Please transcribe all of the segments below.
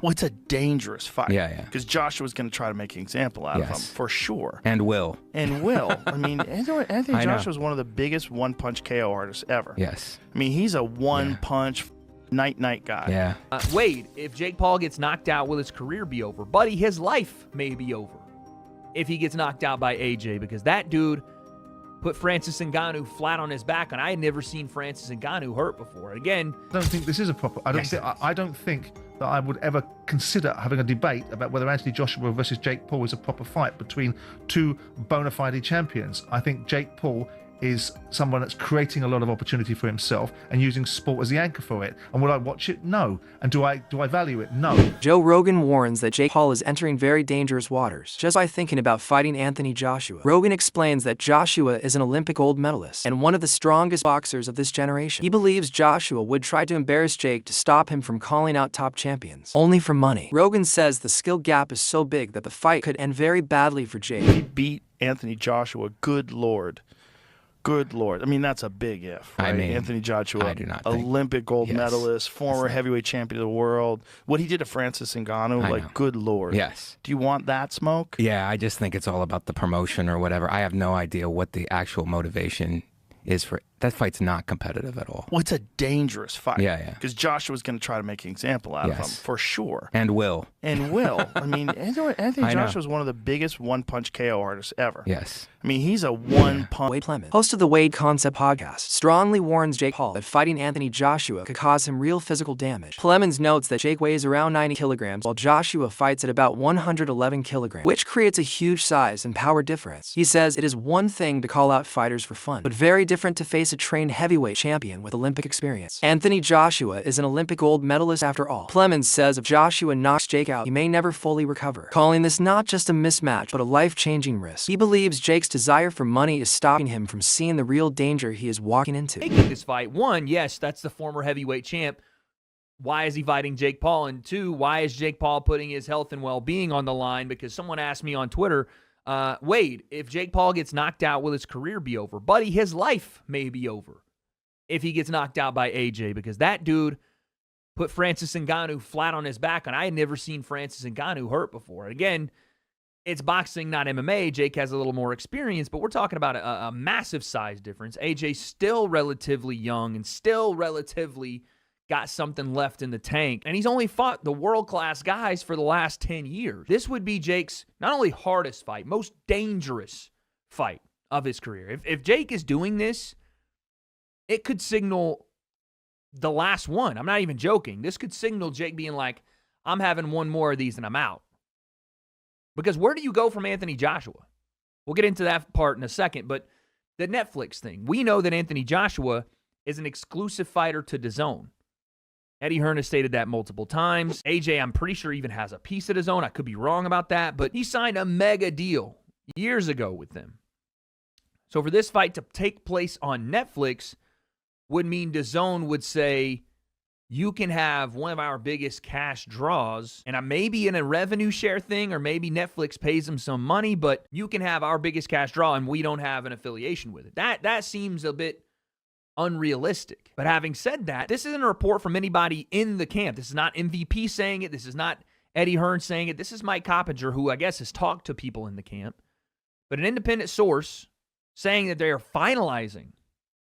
Well, it's a dangerous fight. Yeah. Because Joshua's going to try to make an example out of him, for sure. And will. I mean, Anthony Joshua's one of the biggest one-punch KO artists ever. Yes. I mean, he's a one-punch night-night guy. Yeah. Wade, if Jake Paul gets knocked out, will his career be over? Buddy, his life may be over if he gets knocked out by AJ, because that dude put Francis Ngannou flat on his back, and I had never seen Francis Ngannou hurt before. Again, I don't think this is a proper. I don't think that I would ever consider having a debate about whether Anthony Joshua versus Jake Paul is a proper fight between two bona fide champions. I think Jake Paul is someone that's creating a lot of opportunity for himself and using sport as the anchor for it. And will I watch it? No. And do I value it? No. Joe Rogan warns that Jake Paul is entering very dangerous waters just by thinking about fighting Anthony Joshua. Rogan explains that Joshua is an Olympic gold medalist and one of the strongest boxers of this generation. He believes Joshua would try to embarrass Jake to stop him from calling out top champions, only for money. Rogan says the skill gap is so big that the fight could end very badly for Jake. He beat Anthony Joshua. Good Lord. Good Lord. I mean, that's a big if, right? I mean, Anthony Joshua, I do not think, Olympic gold medalist, former heavyweight champion of the world. What he did to Francis Ngannou, good Lord. Yes. Do you want that smoke? Yeah, I just think it's all about the promotion or whatever. I have no idea what the actual motivation is for that fight's not competitive at all. Well, it's a dangerous fight. Yeah. Because Joshua's going to try to make an example out of him, for sure. And will. I mean, Anthony Joshua's one of the biggest one-punch KO artists ever. Yes. I mean, he's a one-punch. Wade Clement, host of the Wade Concept podcast, strongly warns Jake Paul that fighting Anthony Joshua could cause him real physical damage. Clemens notes that Jake weighs around 90 kilograms while Joshua fights at about 111 kilograms, which creates a huge size and power difference. He says it is one thing to call out fighters for fun, but very different to face a trained heavyweight champion with Olympic experience. Anthony Joshua is an Olympic gold medalist after all. Clemens says if Joshua knocks Jake out, he may never fully recover, calling this not just a mismatch but a life-changing risk. He believes Jake's desire for money is stopping him from seeing the real danger he is walking into. Taking this fight, one, yes, that's the former heavyweight champ. Why is he fighting Jake Paul? And two, why is Jake Paul putting his health and well-being on the line? Because someone asked me on Twitter, Wade, if Jake Paul gets knocked out, will his career be over? Buddy, his life may be over if he gets knocked out by AJ, because that dude put Francis Ngannou flat on his back, and I had never seen Francis Ngannou hurt before. Again, it's boxing, not MMA. Jake has a little more experience, but we're talking about a massive size difference. AJ's still relatively young and still relatively got something left in the tank, and he's only fought the world-class guys for the last 10 years. This would be Jake's not only hardest fight, most dangerous fight of his career. If Jake is doing this, it could signal the last one. I'm not even joking. This could signal Jake being like, I'm having one more of these and I'm out. Because where do you go from Anthony Joshua? We'll get into that part in a second, but the Netflix thing. We know that Anthony Joshua is an exclusive fighter to DAZN. Eddie Hearn has stated that multiple times. AJ, I'm pretty sure, even has a piece of DAZN. I could be wrong about that, but he signed a mega deal years ago with them. So for this fight to take place on Netflix would mean DAZN would say, you can have one of our biggest cash draws, and maybe in a revenue share thing, or maybe Netflix pays them some money, but you can have our biggest cash draw, and we don't have an affiliation with it. That seems a bit unrealistic. But having said that, this isn't a report from anybody in the camp. This is not MVP saying it. This is not Eddie Hearn saying it. This is Mike Coppinger, who I guess has talked to people in the camp. But an independent source saying that they are finalizing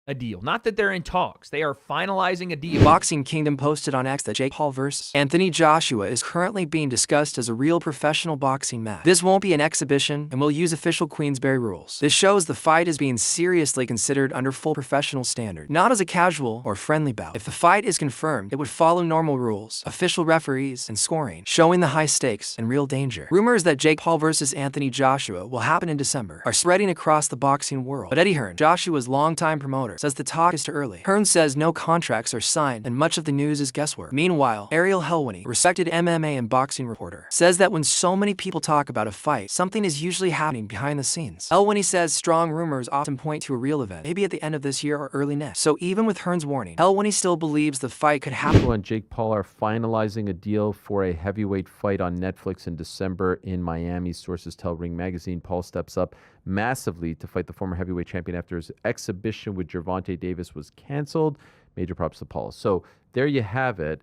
a deal. Not that they're in talks. They are finalizing a deal. Boxing Kingdom posted on X that Jake Paul vs. Anthony Joshua is currently being discussed as a real professional boxing match. This won't be an exhibition and will use official Queensberry rules. This shows the fight is being seriously considered under full professional standard, not as a casual or friendly bout. If the fight is confirmed, it would follow normal rules, official referees, and scoring, showing the high stakes and real danger. Rumors that Jake Paul vs. Anthony Joshua will happen in December are spreading across the boxing world. But Eddie Hearn, Joshua's longtime promoter, says the talk is too early. Hearn says no contracts are signed and much of the news is guesswork. Meanwhile, Ariel Helwani, respected MMA and boxing reporter, says that when so many people talk about a fight, something is usually happening behind the scenes. Helwani says strong rumors often point to a real event, maybe at the end of this year or early next. So even with Hearn's warning, Helwani still believes the fight could happen. And Jake Paul are finalizing a deal for a heavyweight fight on Netflix in December in Miami. Sources tell Ring Magazine Paul steps up massively to fight the former heavyweight champion after his exhibition with Gervonta Davis was canceled. Major props to Paul. So there you have it.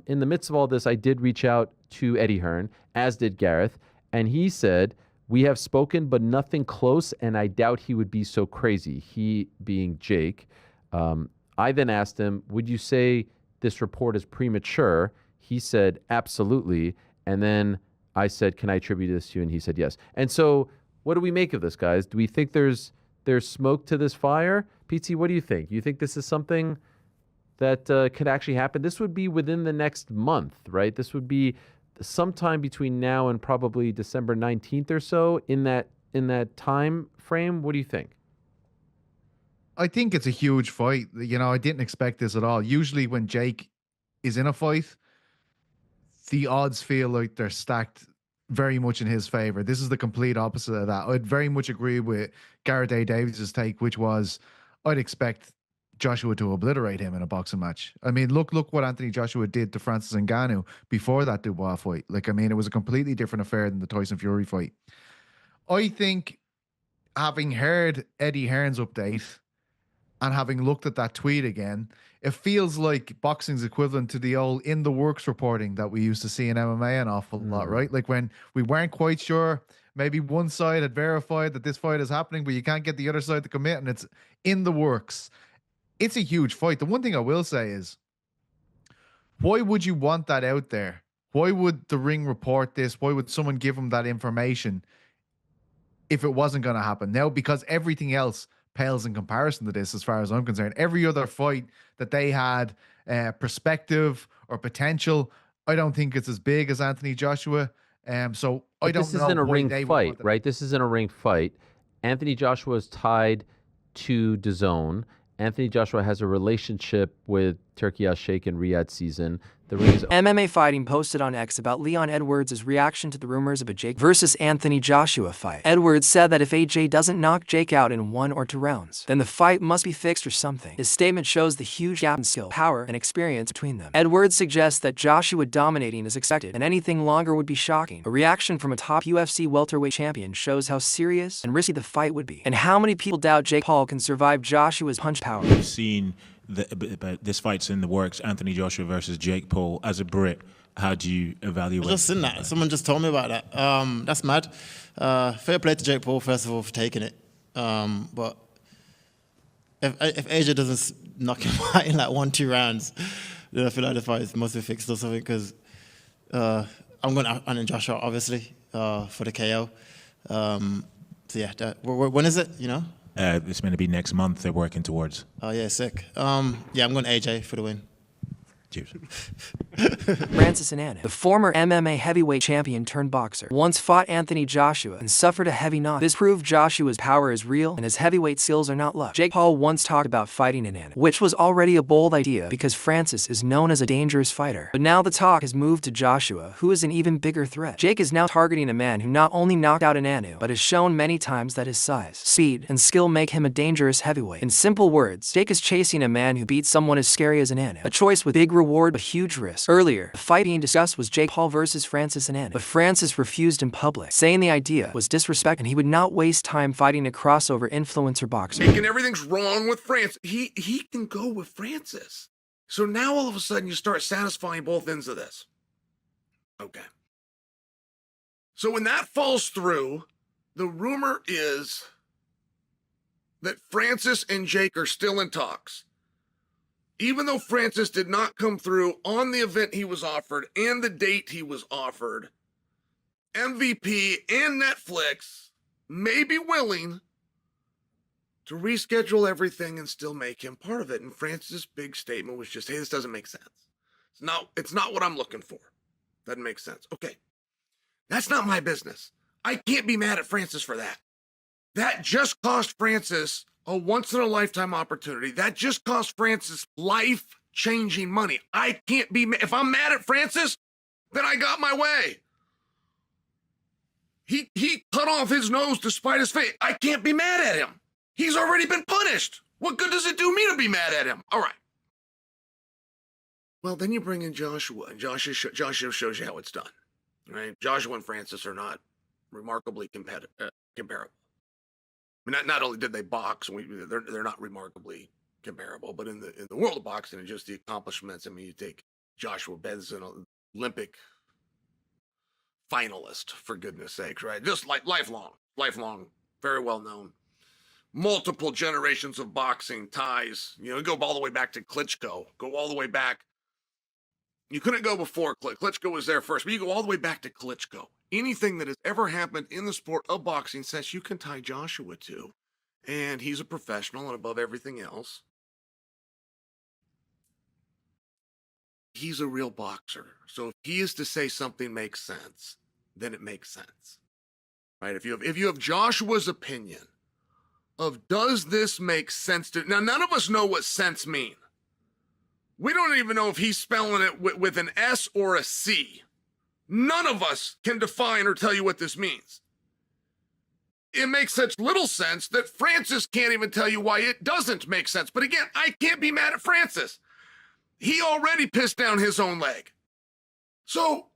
In the midst of all this, I did reach out to Eddie Hearn, as did Gareth, and he said, "We have spoken, but nothing close, and I doubt he would be so crazy." He being Jake. I then asked him, "Would you say this report is premature?" He said, "Absolutely." And then I said, "Can I attribute this to you?" And he said, "Yes." And so, what do we make of this, guys? Do we think there's smoke to this fire? PT, what do you think? You think this is something that could actually happen? This would be within the next month, right? This would be sometime between now and probably December 19th or so, in that time frame. What do you think? I think it's a huge fight. You know, I didn't expect this at all. Usually when Jake is in a fight, the odds feel like they're stacked very much in his favor. This is the complete opposite of that. I'd very much agree with Gareth A. Davies' take, which was I'd expect Joshua to obliterate him in a boxing match. I mean, look what Anthony Joshua did to Francis Ngannou before that Dubois fight. Like, I mean, it was a completely different affair than the Tyson Fury fight. I think, having heard Eddie Hearn's update and having looked at that tweet again, it feels like boxing's equivalent to the old in the works reporting that we used to see in MMA an awful lot, right? Like when we weren't quite sure, maybe one side had verified that this fight is happening, but you can't get the other side to commit, and it's in the works. It's a huge fight. The one thing I will say is, why would you want that out there? Why would the Ring report this? Why would someone give them that information if it wasn't going to happen? Now, because everything else pales in comparison to this, as far as I'm concerned. Every other fight that they had perspective or potential, I don't think it's as big as Anthony Joshua. So I don't know. This isn't a ring fight, right? This isn't a ring fight. Anthony Joshua is tied to DAZN. Anthony Joshua has a relationship with Turkey Al-Sheikh in Riyadh season. The ring is MMA Fighting posted on X about Leon Edwards' reaction to the rumors of a Jake versus Anthony Joshua fight. Edwards said that if AJ doesn't knock Jake out in 1 or 2 rounds, then the fight must be fixed or something. His statement shows the huge gap in skill, power, and experience between them. Edwards suggests that Joshua dominating is expected, and anything longer would be shocking. A reaction from a top UFC welterweight champion shows how serious and risky the fight would be, and how many people doubt Jake Paul can survive Joshua's punch power. We've seen this fight's in the works, Anthony Joshua versus Jake Paul. As a Brit, how do you evaluate? I've just seen that. Someone just told me about that. That's mad. Fair play to Jake Paul, first of all, for taking it. But if AJ doesn't knock him out in like 1-2 rounds, then I feel like the fight must be fixed or something, because I'm going to Anthony Joshua, obviously, for the KO. So yeah, when is it, you know? It's going to be next month they're working towards. Oh, yeah, sick. Yeah, I'm going AJ for the win. Cheers. Francis Ngannou, the former MMA heavyweight champion turned boxer, once fought Anthony Joshua and suffered a heavy knock. This proved Joshua's power is real and his heavyweight skills are not luck. Jake Paul once talked about fighting Ngannou, which was already a bold idea because Francis is known as a dangerous fighter. But now the talk has moved to Joshua, who is an even bigger threat. Jake is now targeting a man who not only knocked out Ngannou, but has shown many times that his size, speed, and skill make him a dangerous heavyweight. In simple words, Jake is chasing a man who beats someone as scary as Ngannou, a choice with big reward but huge risk. Earlier, the fight being discussed was Jake Paul versus Francis Ngannou, but Francis refused in public, saying the idea was disrespect and he would not waste time fighting a crossover influencer boxer. Thinking everything's wrong with Francis. He can go with Francis. So now all of a sudden you start satisfying both ends of this. Okay. So when that falls through, the rumor is that Francis and Jake are still in talks. Even though Francis did not come through on the event he was offered and the date he was offered, MVP and Netflix may be willing to reschedule everything and still make him part of it. And Francis' big statement was just, hey, this doesn't make sense. It's not what I'm looking for. Doesn't make sense. Okay. That's not my business. I can't be mad at Francis for that. That just cost Francis a once-in-a-lifetime opportunity. That just cost Francis life-changing money. I can't be if I'm mad at Francis, then I got my way. He cut off his nose to spite his face. I can't be mad at him. He's already been punished. What good does it do me to be mad at him? All right. Well, then you bring in Joshua, and Joshua shows you how it's done. Right? Joshua and Francis are not remarkably comparable. I mean, not only did they box, they're not remarkably comparable, but in the world of boxing and just the accomplishments. I mean, you take Joshua Benson, Olympic finalist, for goodness sakes, right? Just like lifelong, very well known. Multiple generations of boxing ties. You know, go all the way back to Klitschko. Go all the way back. You couldn't go before Klitschko was there first, but you go all the way back to Klitschko. Anything that has ever happened in the sport of boxing says you can tie Joshua to. And he's a professional and above everything else, he's a real boxer. So if he is to say something makes sense, then it makes sense. Right? If you have Joshua's opinion of does this make sense to now, none of us know what sense mean. We don't even know if he's spelling it with an S or a C. None of us can define or tell you what this means. It makes such little sense that Francis can't even tell you why it doesn't make sense. But again, I can't be mad at Francis. He already pissed down his own leg. So,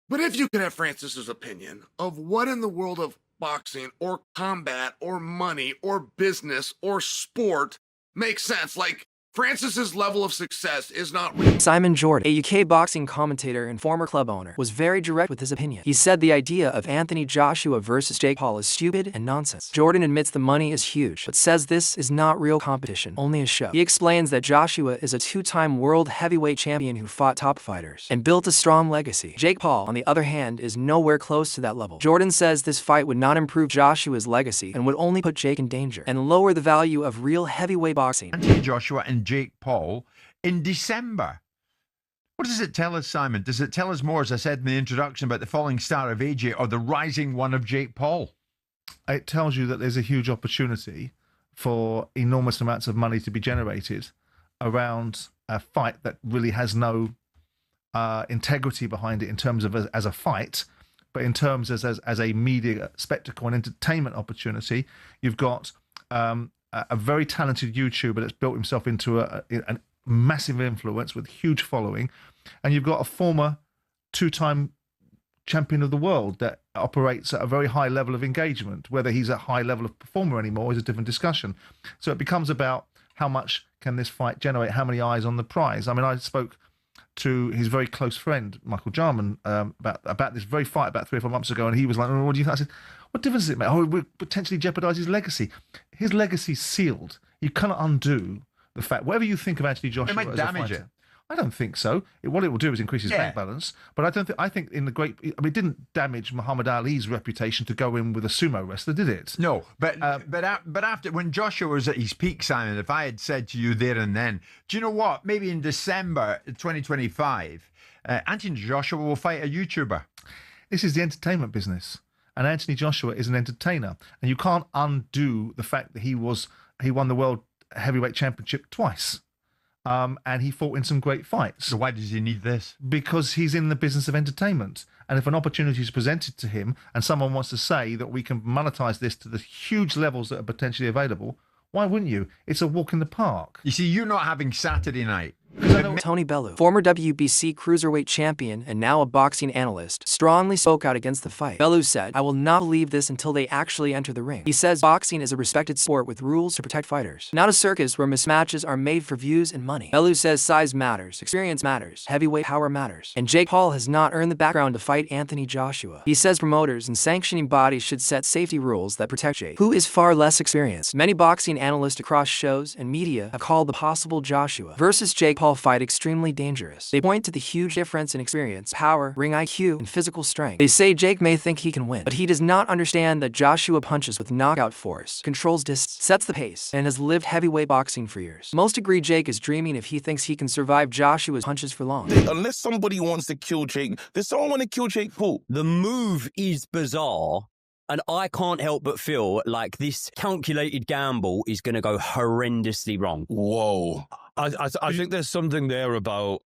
but if you could have Francis's opinion of what in the world of boxing or combat or money or business or sport makes sense, like Francis's level of success is not real. Simon Jordan, a UK boxing commentator and former club owner, was very direct with his opinion. He said the idea of Anthony Joshua versus Jake Paul is stupid and nonsense. Jordan admits the money is huge, but says this is not real competition, only a show. He explains that Joshua is a two-time world heavyweight champion who fought top fighters and built a strong legacy. Jake Paul, on the other hand, is nowhere close to that level. Jordan says this fight would not improve Joshua's legacy and would only put Jake in danger and lower the value of real heavyweight boxing. Anthony Joshua and Jake Paul in December. What does it tell us, Simon? Does it tell us more, as I said in the introduction, about the falling star of AJ or the rising one of Jake Paul? It tells you that there's a huge opportunity for enormous amounts of money to be generated around a fight that really has no integrity behind it in terms of as a fight, but in terms as a media spectacle and entertainment opportunity. You've got a very talented YouTuber that's built himself into a massive influence with huge following, and you've got a former two-time champion of the world that operates at a very high level of engagement. Whether he's a high level of performer anymore is a different discussion. So it becomes about how much can this fight generate, how many eyes on the prize. I mean, I spoke to his very close friend Michael Jarman about this very fight about 3 or 4 months ago, and he was like, "Oh, what do you think?" I said, "What difference does it make? Oh, it would potentially jeopardize his legacy. His legacy's sealed. You cannot undo the fact. Whatever you think of Anthony Joshua, It might as damage a fighter, it. I don't think so. What it will do is increase his Yeah. bank balance. But I don't think. I think in the great. I mean, it didn't damage Muhammad Ali's reputation to go in with a sumo wrestler, did it? No, but after when Joshua was at his peak, Simon, if I had said to you there and then, do you know what? Maybe in December 2025, Anthony Joshua will fight a YouTuber. This is the entertainment business, and Anthony Joshua is an entertainer, and you can't undo the fact that he won the world heavyweight championship twice. And he fought in some great fights. So why does he need this? Because he's in the business of entertainment. And if an opportunity is presented to him and someone wants to say that we can monetize this to the huge levels that are potentially available, why wouldn't you? It's a walk in the park. You see, you're not having Saturday night. Tony Bellew, former WBC cruiserweight champion and now a boxing analyst, strongly spoke out against the fight. Bellew said, "I will not believe this until they actually enter the ring." He says boxing is a respected sport with rules to protect fighters, not a circus where mismatches are made for views and money. Bellew says size matters, experience matters, heavyweight power matters, and Jake Paul has not earned the background to fight Anthony Joshua. He says promoters and sanctioning bodies should set safety rules that protect Jake, who is far less experienced. Many boxing analysts across shows and media have called the possible Joshua versus Jake Paul fight extremely dangerous. They point to the huge difference in experience, power, ring IQ, and physical strength. They say Jake may think he can win, but he does not understand that Joshua punches with knockout force, controls distance, sets the pace, and has lived heavyweight boxing for years. Most agree Jake is dreaming if he thinks he can survive Joshua's punches for long. Unless somebody wants to kill Jake, does someone want to kill Jake Paul? The move is bizarre. And I can't help but feel like this calculated gamble is going to go horrendously wrong. Whoa. I think there's something there about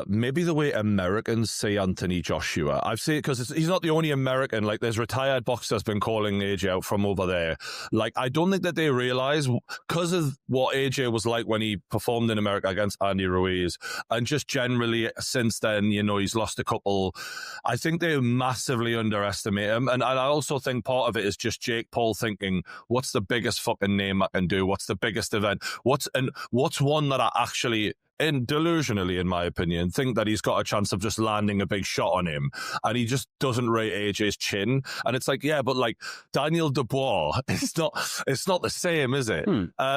maybe the way Americans say Anthony Joshua. I've seen it because he's not the only American. Like, there's retired boxers been calling AJ out from over there. Like, I don't think that they realize, because of what AJ was like when he performed in America against Andy Ruiz, and just generally since then, you know, he's lost a couple. I think they massively underestimate him. And I also think part of it is just Jake Paul thinking, what's the biggest fucking name I can do? What's the biggest event? What's one that I actually and delusionally, in my opinion, think that he's got a chance of just landing a big shot on him, and he just doesn't rate AJ's chin. And it's like, yeah, but like Daniel Dubois, it's not the same, is it?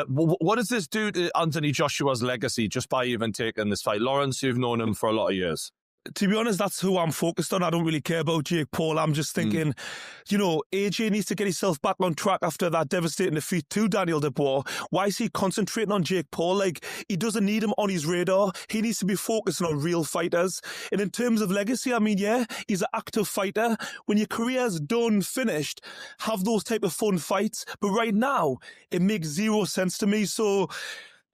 What does this do to Anthony Joshua's legacy just by even taking this fight? Lawrence, you've known him for a lot of years. To be honest, that's who I'm focused on. I don't really care about Jake Paul. I'm just thinking, you know, AJ needs to get himself back on track after that devastating defeat to Daniel Dubois. Why is he concentrating on Jake Paul? Like, he doesn't need him on his radar. He needs to be focusing on real fighters. And in terms of legacy, I mean, yeah, he's an active fighter. When your career's done, finished, have those type of fun fights. But right now, it makes zero sense to me. So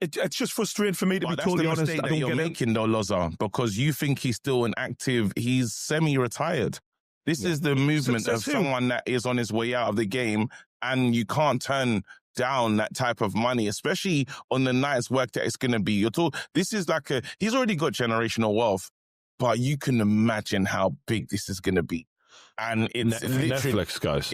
it's just frustrating for me to be totally honest. That's the mistake that you're making, though, Loza, because you think he's still an active. He's semi-retired. This is the movement of someone that is on his way out of the game, and you can't turn down that type of money, especially on the night's work that it's going to be. This is like he's already got generational wealth, but you can imagine how big this is going to be. And it's Netflix, guys.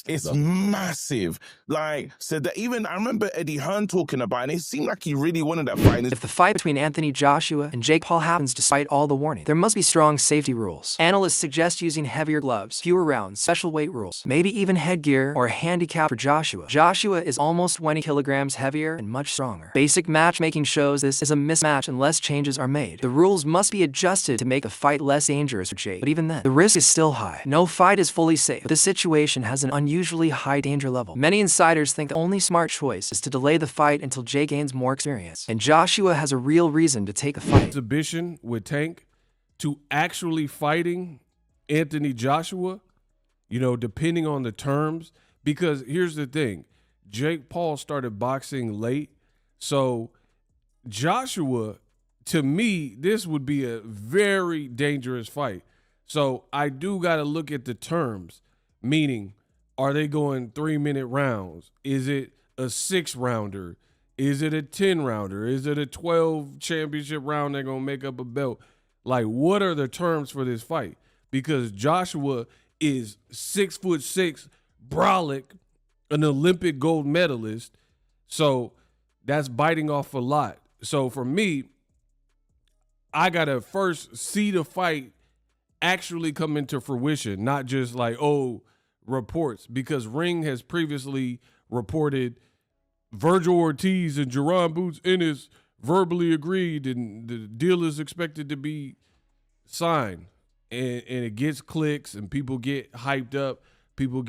It's massive. Like, so that even I remember Eddie Hearn talking about it, and it seemed like he really wanted that fight. If the fight between Anthony Joshua and Jake Paul happens despite all the warning, there must be strong safety rules. Analysts suggest using heavier gloves, fewer rounds, special weight rules, maybe even headgear or a handicap for Joshua. Joshua is almost 20 kilograms heavier and much stronger. Basic matchmaking shows this is a mismatch unless changes are made. The rules must be adjusted to make the fight less dangerous for Jake, but even then, the risk is still high. No fight is fully safe, but this situation has an unusually high danger level. Many insiders think the only smart choice is to delay the fight until Jake gains more experience, and Joshua has a real reason to take the fight. Exhibition with Tank to actually fighting Anthony Joshua, you know, depending on the terms, because here's the thing, Jake Paul started boxing late, so Joshua, to me, this would be a very dangerous fight. So I do got to look at the terms, meaning, are they going 3-minute rounds? Is it a 6-rounder? Is it a 10-rounder? Is it a 12 championship round they're going to make up a belt? Like, what are the terms for this fight? Because Joshua is 6'6", brolic, an Olympic gold medalist. So that's biting off a lot. So for me, I got to first see the fight actually come into fruition, not just like, reports, because Ring has previously reported Virgil Ortiz and Jerron Boots Ennis verbally agreed and the deal is expected to be signed, and it gets clicks and people get hyped up, people